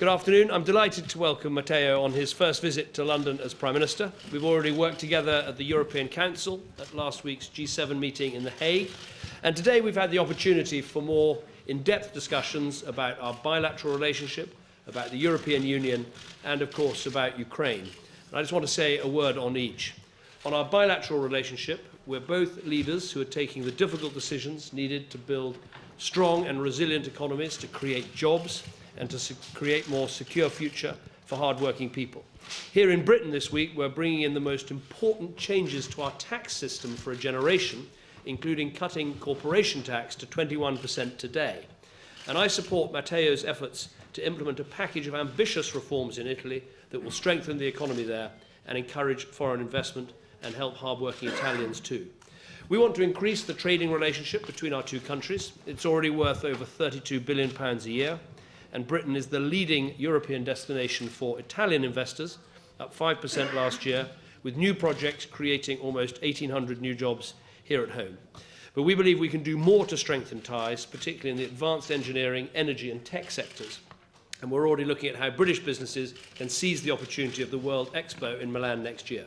Good afternoon. I'm delighted to welcome Matteo on his first visit to London as Prime Minister. We've already worked together at the European Council, at last week's G7 meeting in The Hague, and today we've had the opportunity for more in-depth discussions about our bilateral relationship, about the European Union, and of course about Ukraine. And I just want to say a word on each. On our bilateral relationship, we're both leaders who are taking the difficult decisions needed to build strong and resilient economies, to create jobs, and to create a more secure future for hard-working people. Here in Britain this week, we're bringing in the most important changes to our tax system for a generation, including cutting corporation tax to 21% today. And I support Matteo's efforts to implement a package of ambitious reforms in Italy that will strengthen the economy there and encourage foreign investment and help hard-working Italians too. We want to increase the trading relationship between our two countries. It's already worth over £32 billion a year, and Britain is the leading European destination for Italian investors, up 5% last year, with new projects creating almost 1,800 new jobs here at home. But we believe we can do more to strengthen ties, particularly in the advanced engineering, energy and tech sectors. And we're already looking at how British businesses can seize the opportunity of the World Expo in Milan next year.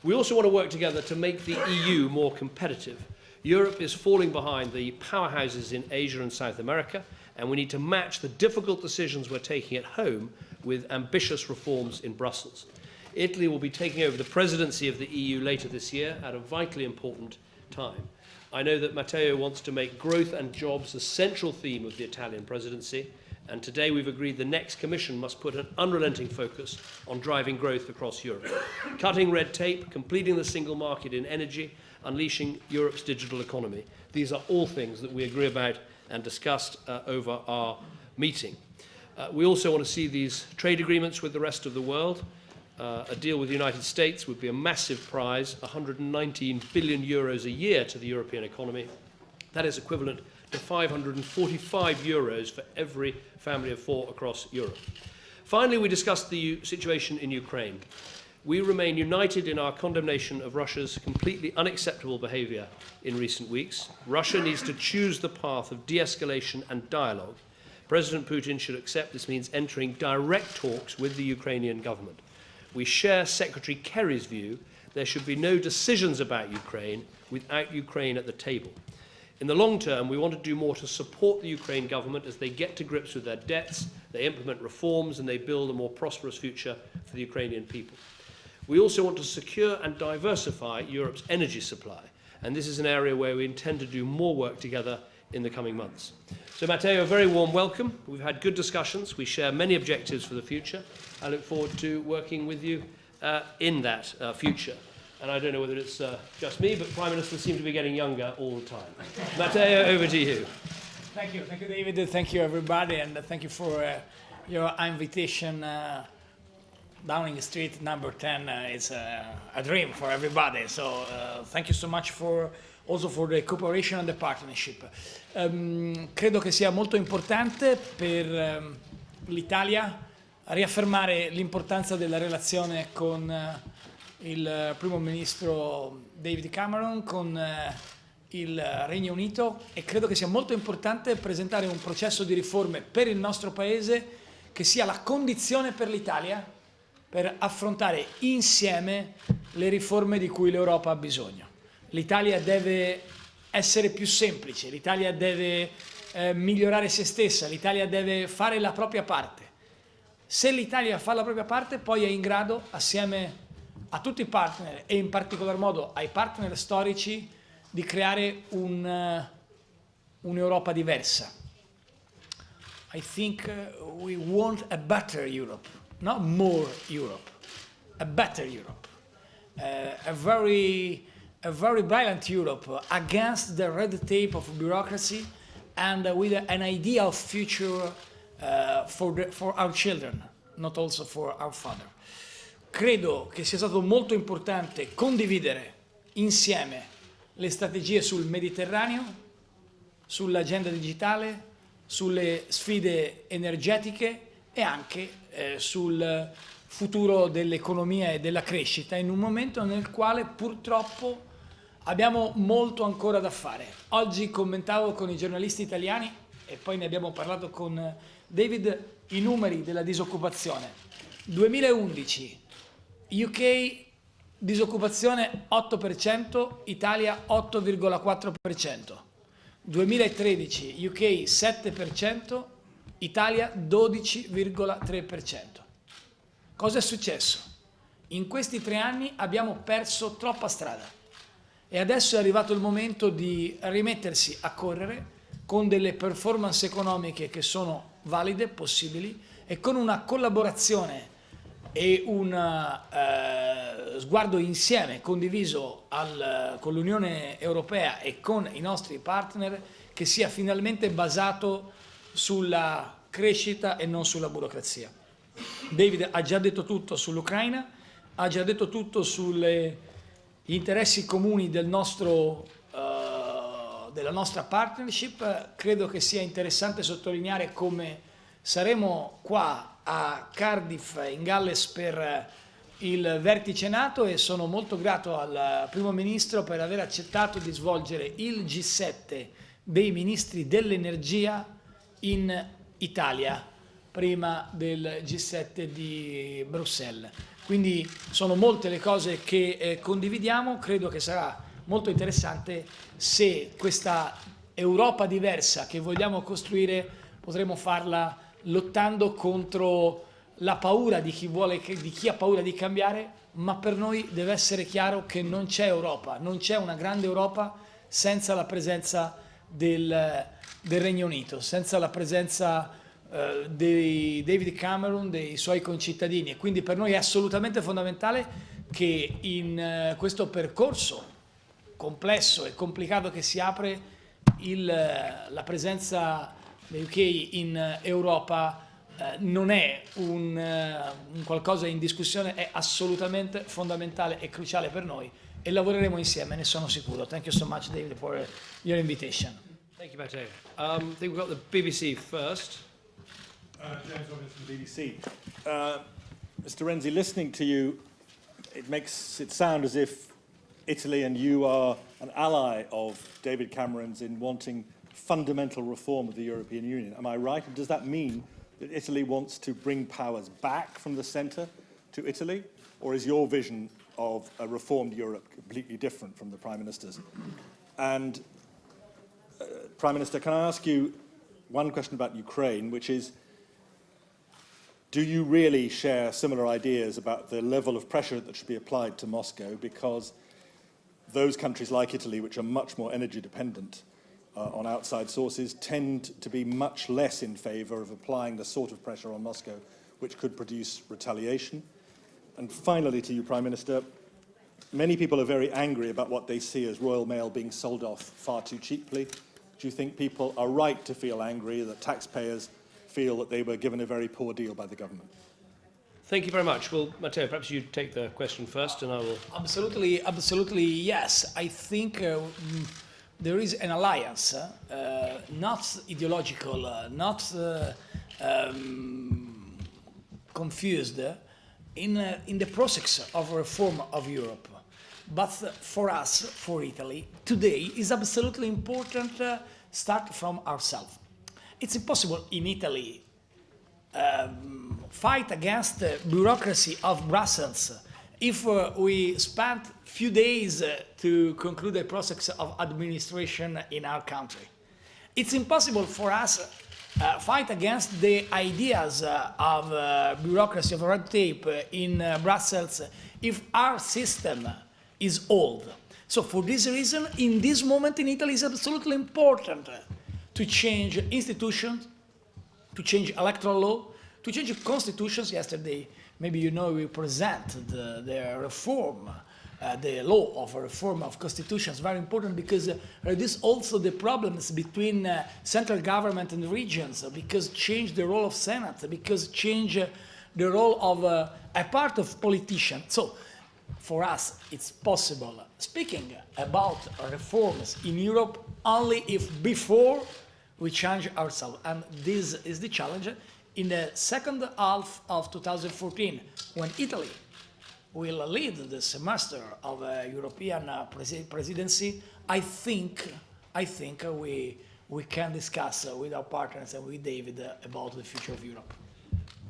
We also want to work together to make the EU more competitive. Europe is falling behind the powerhouses in Asia and South America, and we need to match the difficult decisions we're taking at home with ambitious reforms in Brussels. Italy will be taking over the presidency of the EU later this year at a vitally important time. I know that Matteo wants to make growth and jobs a central theme of the Italian presidency, and today we've agreed the next Commission must put an unrelenting focus on driving growth across Europe. Cutting red tape, completing the single market in energy, unleashing Europe's digital economy. These are all things that we agree about and discussed over our meeting. We also want to see these trade agreements with the rest of the world. A deal with the United States would be a massive prize, 119 billion euros a year to the European economy. That is equivalent to 545 euros for every family of four across Europe. Finally, we discussed the situation in Ukraine. We remain united in our condemnation of Russia's completely unacceptable behaviour in recent weeks. Russia needs to choose the path of de-escalation and dialogue. President Putin should accept this means entering direct talks with the Ukrainian government. We share Secretary Kerry's view there should be no decisions about Ukraine without Ukraine at the table. In the long term, we want to do more to support the Ukraine government as they get to grips with their debts, they implement reforms, and they build a more prosperous future for the Ukrainian people. We also want to secure and diversify Europe's energy supply, and this is an area where we intend to do more work together in the coming months. So, Matteo, a very warm welcome. We've had good discussions. We share many objectives for the future. I look forward to working with you in that future. And I don't know whether it's just me, but Prime Ministers seem to be getting younger all the time. Matteo, over to you. Thank you, David. Thank you, everybody, and thank you for your invitation. Downing Street number 10 is a dream for everybody. So thank you so much also for the cooperation and the partnership. Credo che sia molto importante per l'Italia riaffermare l'importanza della relazione con il primo ministro David Cameron, con il Regno Unito, e credo che sia molto importante presentare un processo di riforme per il nostro Paese che sia la condizione per l'Italia per affrontare insieme le riforme di cui l'Europa ha bisogno. L'Italia deve essere più semplice, l'Italia deve migliorare se stessa, l'Italia deve fare la propria parte. Se l'Italia fa la propria parte, poi è in grado, assieme a tutti i partner e in particolar modo ai partner storici, di creare un'Europa diversa. I think we want a better Europe. Not more Europe, a better Europe, a very brilliant Europe against the red tape of bureaucracy and with an idea of future for our children, not also for our father. Credo che sia stato molto importante condividere insieme le strategie sul Mediterraneo, sull'agenda digitale, sulle sfide energetiche e anche sul futuro dell'economia e della crescita, in un momento nel quale purtroppo abbiamo molto ancora da fare. Oggi commentavo con i giornalisti italiani, e poi ne abbiamo parlato con David, i numeri della disoccupazione. 2011, UK disoccupazione 8%, Italia 8,4%. 2013, UK 7%, Italia 12,3%. Cosa è successo? In questi 3 anni abbiamo perso troppa strada e adesso è arrivato il momento di rimettersi a correre con delle performance economiche che sono valide, possibili, e con una collaborazione e un sguardo insieme condiviso con l'Unione Europea e con i nostri partner che sia finalmente basato sulla crescita e non sulla burocrazia. David ha già detto tutto sull'Ucraina, ha già detto tutto sugli interessi comuni della nostra partnership. Credo che sia interessante sottolineare come saremo qua a Cardiff in Galles per il vertice NATO e sono molto grato al Primo Ministro per aver accettato di svolgere il G7 dei Ministri dell'Energia in Italia prima del G7 di Bruxelles. Quindi sono molte le cose che condividiamo, credo che sarà molto interessante se questa Europa diversa che vogliamo costruire potremo farla lottando contro la paura di chi ha paura di cambiare, ma per noi deve essere chiaro che non c'è Europa, non c'è una grande Europa senza la presenza del Regno Unito, senza la presenza di David Cameron, dei suoi concittadini, e quindi per noi è assolutamente fondamentale che in questo percorso complesso e complicato che si apre la presenza del UK in Europa non è un qualcosa in discussione, è assolutamente fondamentale e cruciale per noi e lavoreremo insieme, ne sono sicuro. Thank you so much, David, for your invitation. Thank you, Matteo. I think we've got the BBC first. James Robbins from the BBC. Mr. Renzi, listening to you, it makes it sound as if Italy and you are an ally of David Cameron's in wanting fundamental reform of the European Union. Am I right? And does that mean that Italy wants to bring powers back from the centre to Italy? Or is your vision of a reformed Europe completely different from the Prime Minister's? And, Prime Minister, can I ask you one question about Ukraine, which is, do you really share similar ideas about the level of pressure that should be applied to Moscow? Because those countries like Italy, which are much more energy dependent on outside sources, tend to be much less in favour of applying the sort of pressure on Moscow which could produce retaliation. And finally, to you, Prime Minister, many people are very angry about what they see as Royal Mail being sold off far too cheaply. Do you think people are right to feel angry that taxpayers feel that they were given a very poor deal by the government? Thank you very much. Well, Matteo, perhaps you take the question first and I will... Absolutely, yes. I think there is an alliance, not ideological, not confused, in the process of reform of Europe. But for us, for Italy, today is absolutely important start from ourselves. It's impossible in Italy fight against the bureaucracy of Brussels if we spent few days to conclude the process of administration in our country. It's impossible for us fight against the ideas of bureaucracy, of red tape in Brussels if our system is old. So for this reason, in this moment in Italy, it's absolutely important to change institutions, to change electoral law, to change constitutions. Yesterday, maybe you know, we presented the reform, the law of a reform of constitutions, very important because reduce also the problems between central government and regions, because change the role of Senate, because change the role of a part of politicians. So for us, it's possible speaking about reforms in Europe only if before we change ourselves. And this is the challenge in the second half of 2014, when Italy will lead the semester of a European presidency. I think we we can discuss with our partners and with David about the future of Europe.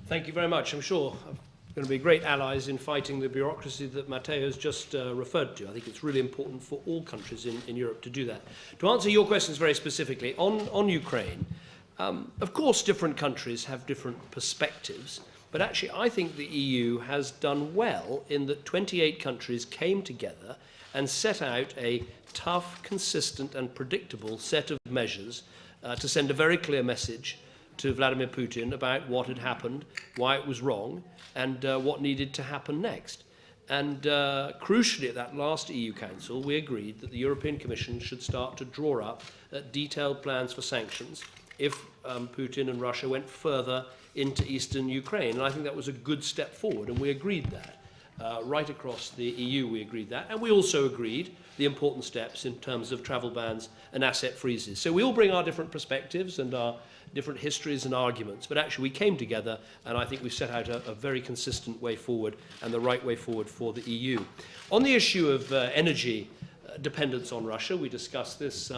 Thank you very much. I'm sure I'm going to be great allies in fighting the bureaucracy that Matteo has just referred to. I think it's really important for all countries in Europe to do that. To answer your questions very specifically, on Ukraine, of course different countries have different perspectives, but actually I think the EU has done well in that 28 countries came together and set out a tough, consistent and predictable set of measures to send a very clear message to Vladimir Putin about what had happened, why it was wrong, and what needed to happen next. And crucially, at that last EU Council, we agreed that the European Commission should start to draw up detailed plans for sanctions if Putin and Russia went further into eastern Ukraine. And I think that was a good step forward, and we agreed that. Right across the EU, we agreed that. And we also agreed the important steps in terms of travel bans and asset freezes. So we all bring our different perspectives and our different histories and arguments, but actually we came together, and I think we've set out a very consistent way forward and the right way forward for the EU. On the issue of energy dependence on Russia, we discussed this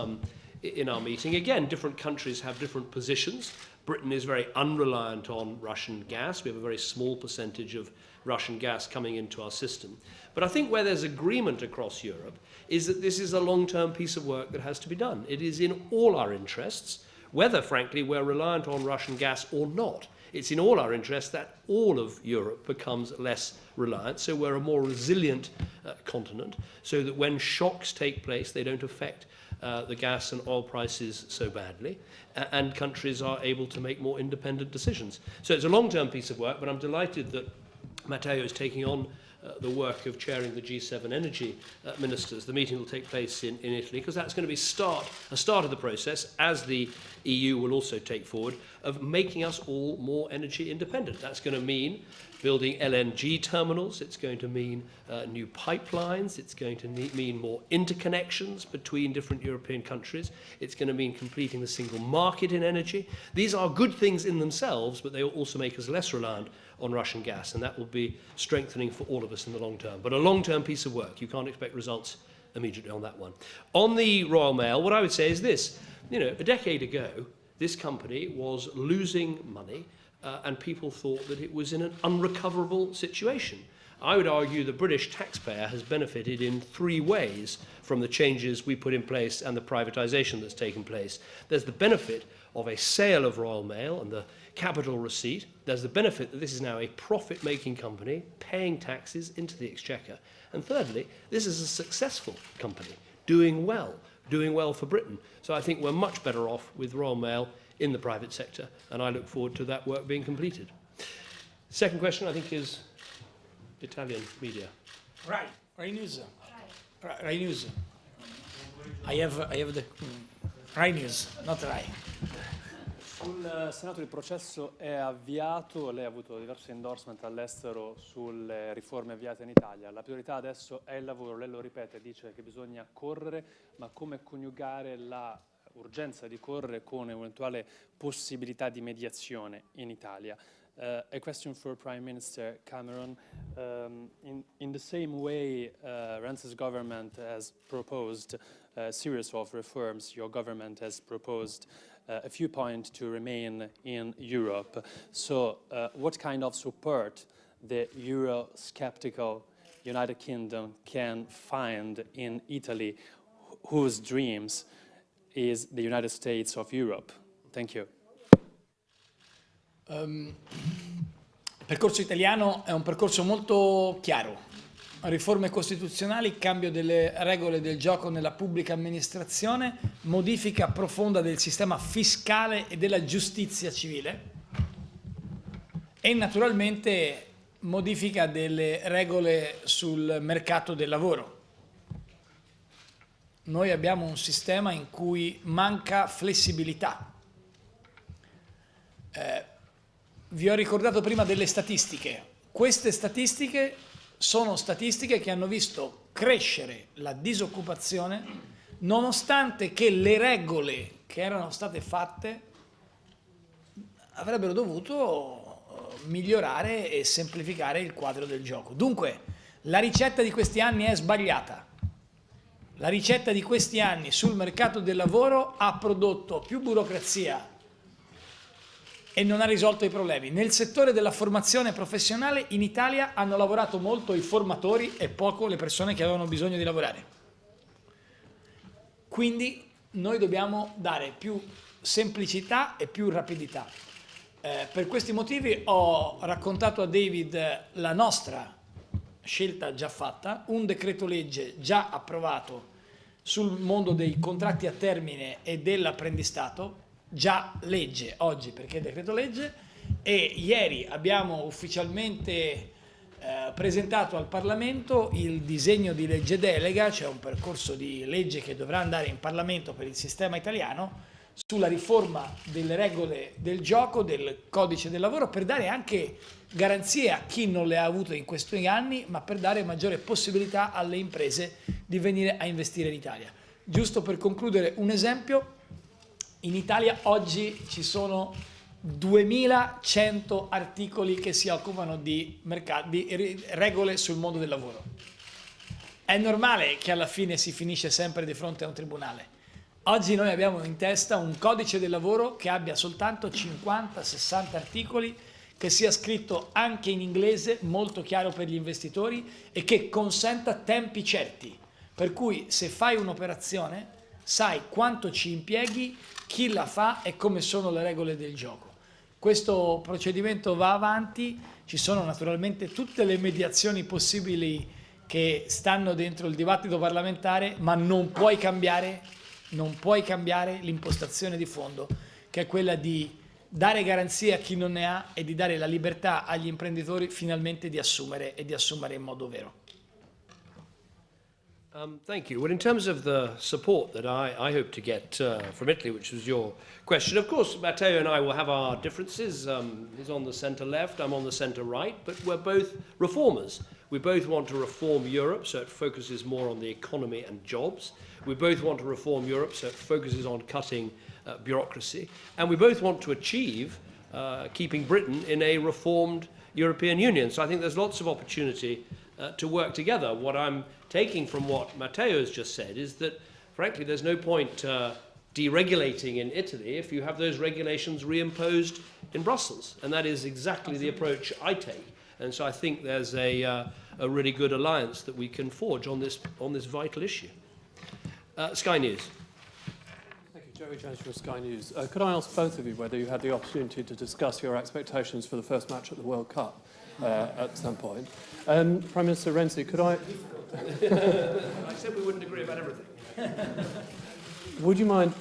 in our meeting. Again, different countries have different positions. Britain is very unreliant on Russian gas. We have a very small percentage of Russian gas coming into our system. But I think where there's agreement across Europe is that this is a long-term piece of work that has to be done. It is in all our interests, whether, frankly, we're reliant on Russian gas or not. It's in all our interests that all of Europe becomes less reliant, so we're a more resilient continent, so that when shocks take place, they don't affect the gas and oil prices so badly, and countries are able to make more independent decisions. So it's a long-term piece of work, but I'm delighted that Matteo is taking on the work of chairing the G7 energy ministers. The meeting will take place in Italy, because that's going to be a start of the process, as the EU will also take forward, of making us all more energy independent. That's going to mean building LNG terminals, it's going to mean new pipelines, it's going to mean more interconnections between different European countries, it's going to mean completing the single market in energy. These are good things in themselves, but they will also make us less reliant on Russian gas, and that will be strengthening for all of us in the long term. But a long-term piece of work. You can't expect results immediately on that one. On the Royal Mail, what I would say is this. You know, a decade ago, this company was losing money, and people thought that it was in an unrecoverable situation. I would argue the British taxpayer has benefited in 3 ways from the changes we put in place and the privatisation that's taken place. There's the benefit of a sale of Royal Mail and the capital receipt. There's the benefit that this is now a profit-making company paying taxes into the exchequer. And thirdly, this is a successful company, doing well for Britain. So I think we're much better off with Royal Mail in the private sector, and I look forward to that work being completed. Second question, I think, is Italian media. Rai News. Rai News. I have the Rai News, not Rai. Sul Senato il processo è avviato, lei ha avuto diversi endorsement all'estero sulle riforme avviate in Italia. La priorità adesso è il lavoro, lei lo ripete, dice che bisogna correre, ma come coniugare l'urgenza di correre con eventuale possibilità di mediazione in Italia? A question for Prime Minister Cameron. In the same way Renzi's government has proposed a series of reforms, your government has proposed a few points to remain in Europe. So what kind of support the Euro-skeptical United Kingdom can find in Italy, whose dreams is the United States of Europe? Thank you. Il percorso italiano è un percorso molto chiaro. Riforme costituzionali, cambio delle regole del gioco nella pubblica amministrazione, modifica profonda del sistema fiscale e della giustizia civile e naturalmente modifica delle regole sul mercato del lavoro. Noi abbiamo un sistema in cui manca flessibilità. Vi ho ricordato prima delle statistiche. Queste statistiche sono statistiche che hanno visto crescere la disoccupazione nonostante che le regole che erano state fatte avrebbero dovuto migliorare e semplificare il quadro del gioco. Dunque, la ricetta di questi anni è sbagliata. La ricetta di questi anni sul mercato del lavoro ha prodotto più burocrazia e non ha risolto i problemi. Nel settore della formazione professionale in Italia hanno lavorato molto i formatori e poco le persone che avevano bisogno di lavorare. Quindi noi dobbiamo dare più semplicità e più rapidità. Per questi motivi ho raccontato a David la nostra scelta già fatta, un decreto legge già approvato sul mondo dei contratti a termine e dell'apprendistato, già legge oggi perché è decreto legge, e ieri abbiamo ufficialmente presentato al Parlamento il disegno di legge delega, cioè un percorso di legge che dovrà andare in Parlamento per il sistema italiano, sulla riforma delle regole del gioco, del codice del lavoro, per dare anche garanzie a chi non le ha avute in questi anni, ma per dare maggiore possibilità alle imprese di venire a investire in Italia. Giusto per concludere un esempio, in Italia oggi ci sono 2100 articoli che si occupano di regole sul mondo del lavoro. È normale che alla fine si finisce sempre di fronte a un tribunale. Oggi noi abbiamo in testa un codice del lavoro che abbia soltanto 50-60 articoli, che sia scritto anche in inglese, molto chiaro per gli investitori e che consenta tempi certi. Per cui se fai un'operazione sai quanto ci impieghi, chi la fa e come sono le regole del gioco. Questo procedimento va avanti, ci sono naturalmente tutte le mediazioni possibili che stanno dentro il dibattito parlamentare, ma non puoi cambiare l'impostazione di fondo, che è quella di dare garanzie a chi non ne ha e di dare la libertà agli imprenditori finalmente di assumere e di assumere in modo vero. Thank you. Well, in terms of the support that I hope to get from Italy, which was your question, of course, Matteo and I will have our differences. He's on the centre left, I'm on the centre right, but we're both reformers. We both want to reform Europe so it focuses more on the economy and jobs. We both want to reform Europe so it focuses on cutting bureaucracy. And we both want to achieve keeping Britain in a reformed European Union. So I think there's lots of opportunity to work together. What I'm taking from what Matteo has just said is that, frankly, there's no point deregulating in Italy if you have those regulations reimposed in Brussels. And that is exactly the approach I take. And so I think there's a really good alliance that we can forge on this vital issue. Sky News. Thank you, Joey Jones from Sky News. Could I ask both of you whether you had the opportunity to discuss your expectations for the first match at the World Cup at some point? Prime Minister Renzi, could I... I said we wouldn't agree about everything. Would you mind...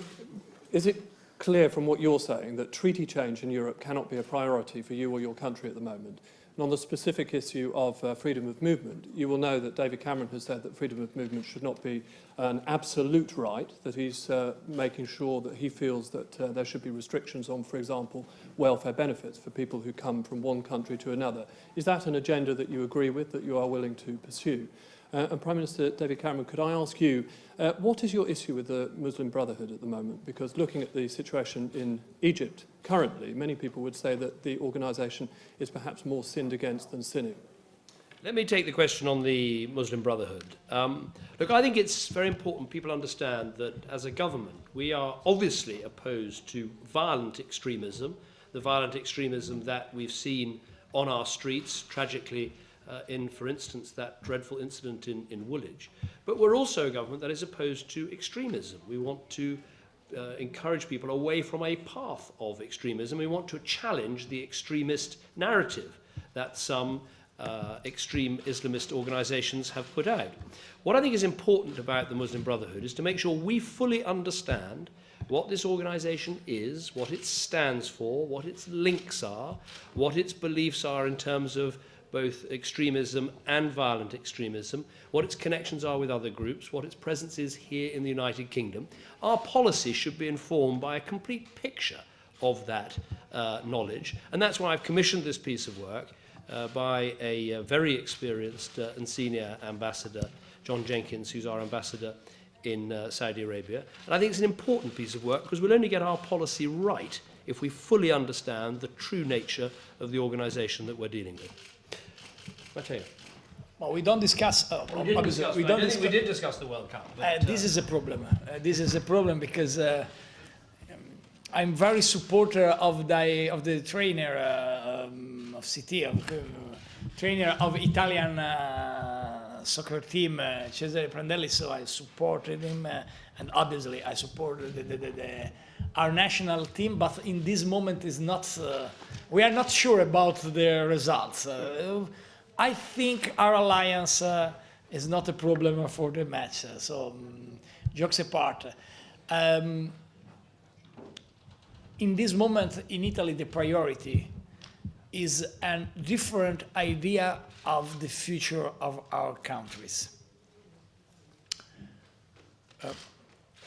Is it clear from what you're saying that treaty change in Europe cannot be a priority for you or your country at the moment? And on the specific issue of freedom of movement, you will know that David Cameron has said that freedom of movement should not be an absolute right, that he's making sure that he feels that there should be restrictions on, for example, welfare benefits for people who come from one country to another. Is that an agenda that you agree with, that you are willing to pursue? And Prime Minister David Cameron, could I ask you, what is your issue with the Muslim Brotherhood at the moment? Because looking at the situation in Egypt currently, many people would say that the organisation is perhaps more sinned against than sinning. Let me take the question on the Muslim Brotherhood. Look, I think it's very important people understand that as a government, we are obviously opposed to violent extremism, the violent extremism that we've seen on our streets, tragically, in, for instance, that dreadful incident in Woolwich. But we're also a government that is opposed to extremism. We want to encourage people away from a path of extremism. We want to challenge the extremist narrative that some extreme Islamist organisations have put out. What I think is important about the Muslim Brotherhood is to make sure we fully understand what this organisation is, what it stands for, what its links are, what its beliefs are in terms of both extremism and violent extremism, what its connections are with other groups, what its presence is here in the United Kingdom. Our policy should be informed by a complete picture of that knowledge, and that's why I've commissioned this piece of work by a very experienced and senior ambassador, John Jenkins, who's our ambassador in Saudi Arabia. And I think it's an important piece of work because we'll only get our policy right if we fully understand the true nature of the organisation that we're dealing with. Matteo. Well, we don't discuss. We didn't obviously, discuss, we I don't don't think we discuss. did discuss the World Cup. But, This is a problem. This is a problem because I'm very supporter of the trainer of CT, trainer of Italian soccer team, Cesare Prandelli. So I supported him, and obviously I supported our national team. But in this moment, is not. We are not sure about the results. I think our alliance is not a problem for the match. So jokes apart. In this moment in Italy, the priority is a different idea of the future of our countries.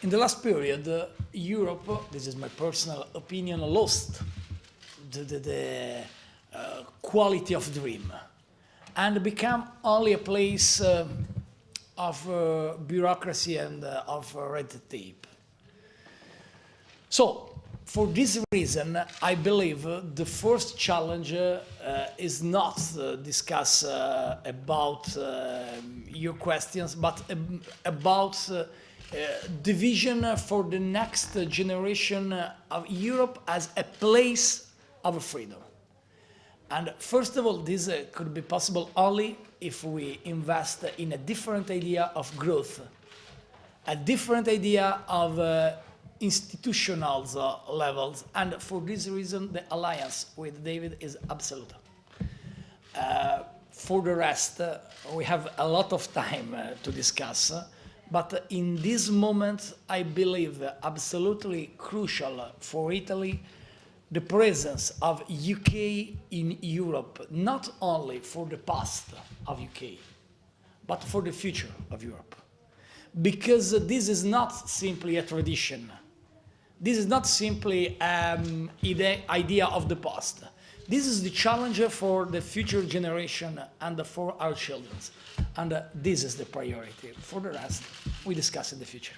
In the last period, Europe, this is my personal opinion, lost the quality of dream and become only a place of bureaucracy and of red tape. So, for this reason, I believe the first challenge is not discuss about your questions, but about the vision for the next generation of Europe as a place of freedom. And first of all, this could be possible only if we invest in a different idea of growth, a different idea of institutional levels, and for this reason the alliance with David is absolute. For the rest, we have a lot of time to discuss, but in this moment I believe absolutely crucial for Italy the presence of UK in Europe, not only for the past of UK, but for the future of Europe. Because this is not simply a tradition. This is not simply an idea of the past. This is the challenge for the future generation and for our children. And this is the priority. For the rest, we discuss in the future.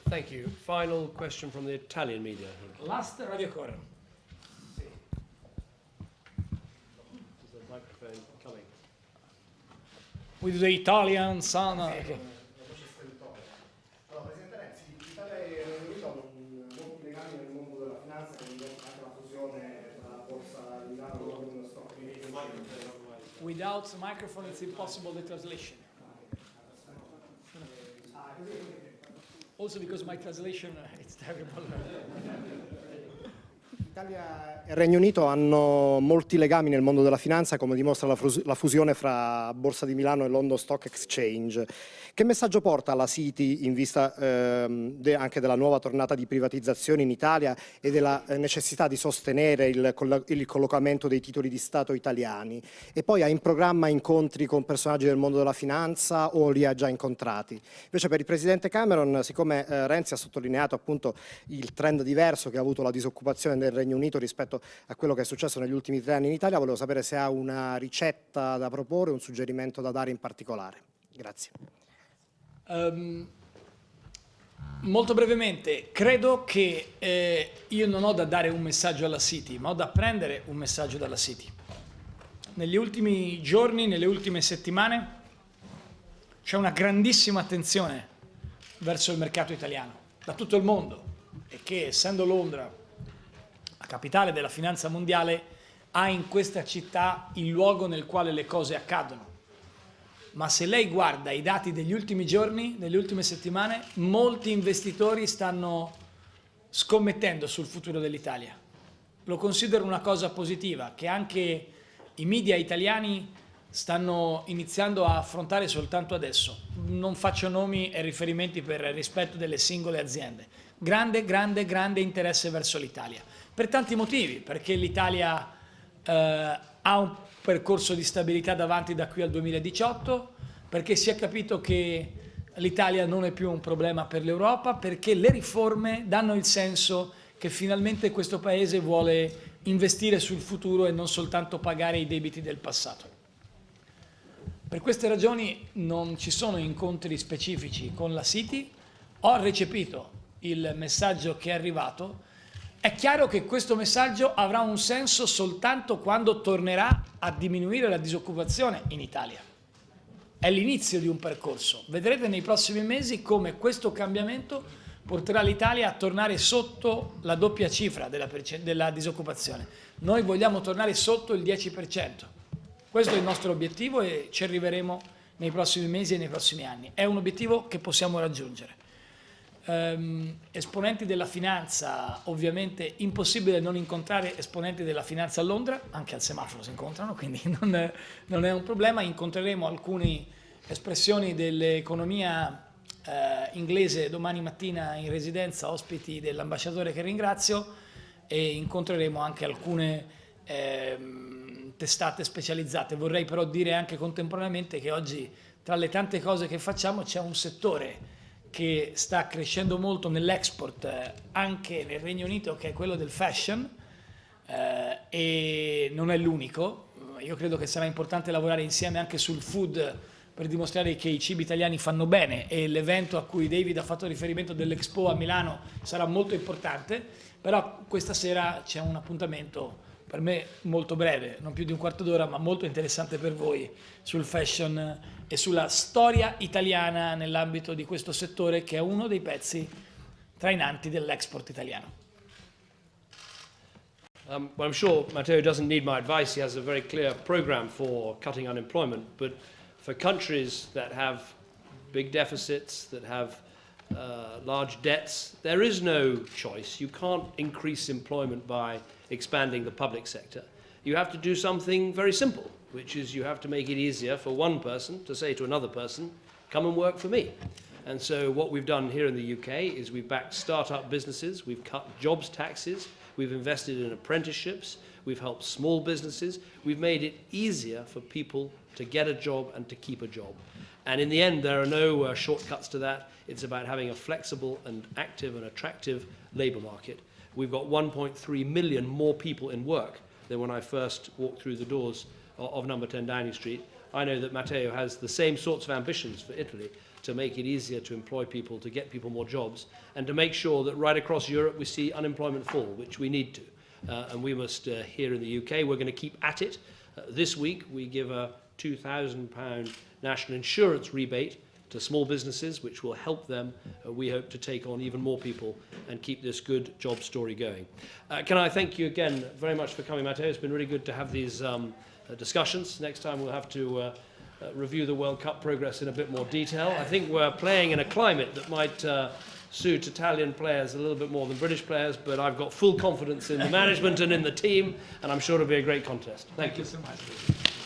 Thank you. Final question from the Italian media. Last Radio Core. Is the microphone coming? With the Italian son. Okay. Presidente Renzi, l'Italia e il Regno Unito hanno molti legami nel mondo della finanza, quindi anche la fusione tra la borsa di Milano e Londra stock exchange. Without the microphone, it's impossible the translation. Also because my translation, it's terrible. L'Italia e il Regno Unito hanno molti legami nel mondo della finanza, come dimostra la fusione fra Borsa di Milano e London Stock Exchange. Che messaggio porta alla City in vista anche della nuova tornata di privatizzazioni in Italia e della necessità di sostenere il collocamento dei titoli di Stato italiani? E poi ha in programma incontri con personaggi del mondo della finanza o li ha già incontrati? Invece per il Presidente Cameron, siccome Renzi ha sottolineato appunto il trend diverso che ha avuto la disoccupazione del Regno Unito rispetto a quello che è successo negli ultimi 3 anni in Italia, volevo sapere se ha una ricetta da proporre, un suggerimento da dare in particolare. Grazie. Molto brevemente, credo che io non ho da dare un messaggio alla City, ma ho da prendere un messaggio dalla City. Negli ultimi giorni, nelle ultime settimane, c'è una grandissima attenzione verso il mercato italiano, da tutto il mondo, e che essendo Londra la capitale della finanza mondiale, ha in questa città il luogo nel quale le cose accadono. Ma se lei guarda i dati degli ultimi giorni, nelle ultime settimane, molti investitori stanno scommettendo sul futuro dell'Italia. Lo considero una cosa positiva, che anche i media italiani stanno iniziando a affrontare soltanto adesso. Non faccio nomi e riferimenti per rispetto delle singole aziende. Grande interesse verso l'Italia. Per tanti motivi, perché l'Italia ha un percorso di stabilità davanti da qui al 2018, perché si è capito che l'Italia non è più un problema per l'Europa, perché le riforme danno il senso che finalmente questo Paese vuole investire sul futuro e non soltanto pagare i debiti del passato. Per queste ragioni non ci sono incontri specifici con la City, ho recepito il messaggio che è arrivato. È chiaro che questo messaggio avrà un senso soltanto quando tornerà a diminuire la disoccupazione in Italia. è l'inizio di un percorso. Vedrete nei prossimi mesi come questo cambiamento porterà l'Italia a tornare sotto la doppia cifra della disoccupazione. Noi vogliamo tornare sotto il 10%. Questo è il nostro obiettivo e ci arriveremo nei prossimi mesi e nei prossimi anni. È un obiettivo che possiamo raggiungere. Esponenti della finanza, ovviamente impossibile non incontrare esponenti della finanza a Londra, anche al semaforo si incontrano, quindi non è un problema. Incontreremo alcune espressioni dell'economia inglese domani mattina in residenza, ospiti dell'ambasciatore che ringrazio, e incontreremo anche alcune testate specializzate. Vorrei però dire anche contemporaneamente che oggi tra le tante cose che facciamo c'è un settore che sta crescendo molto nell'export anche nel Regno Unito, che è quello del fashion, e non è l'unico. Io credo che sarà importante lavorare insieme anche sul food per dimostrare che i cibi italiani fanno bene, e l'evento a cui David ha fatto riferimento dell'Expo a Milano sarà molto importante. Però questa sera c'è un appuntamento per me molto breve, non più di un quarto d'ora, ma molto interessante per voi, sul fashion e sulla storia italiana nell'ambito di questo settore, che è uno dei pezzi trainanti dell'export italiano. Well, I'm sure Matteo doesn't need my advice. He has a very clear program for cutting unemployment. But for countries that have big deficits, that have large debts, there is no choice. You can't increase employment by expanding the public sector. You have to do something very simple, which is you have to make it easier for one person to say to another person, come and work for me. And so what we've done here in the UK is we've backed start-up businesses, we've cut jobs taxes, we've invested in apprenticeships, we've helped small businesses, we've made it easier for people to get a job and to keep a job. And in the end, there are no shortcuts to that. It's about having a flexible and active and attractive labour market. We've got 1.3 million more people in work than when I first walked through the doors of number 10 Downing Street. I know that Matteo has the same sorts of ambitions for Italy, to make it easier to employ people, to get people more jobs, and to make sure that right across Europe we see unemployment fall, which we need to. And we must, here in the UK, we're going to keep at it. This week we give a £2,000 national insurance rebate to small businesses, which will help them, we hope, to take on even more people and keep this good job story going. Can I thank you again very much for coming, Matteo? It's been really good to have these discussions. Next time we'll have to review the World Cup progress in a bit more detail. I think we're playing in a climate that might suit Italian players a little bit more than British players, but I've got full confidence in the management and in the team, and I'm sure it'll be a great contest. Thank you so much.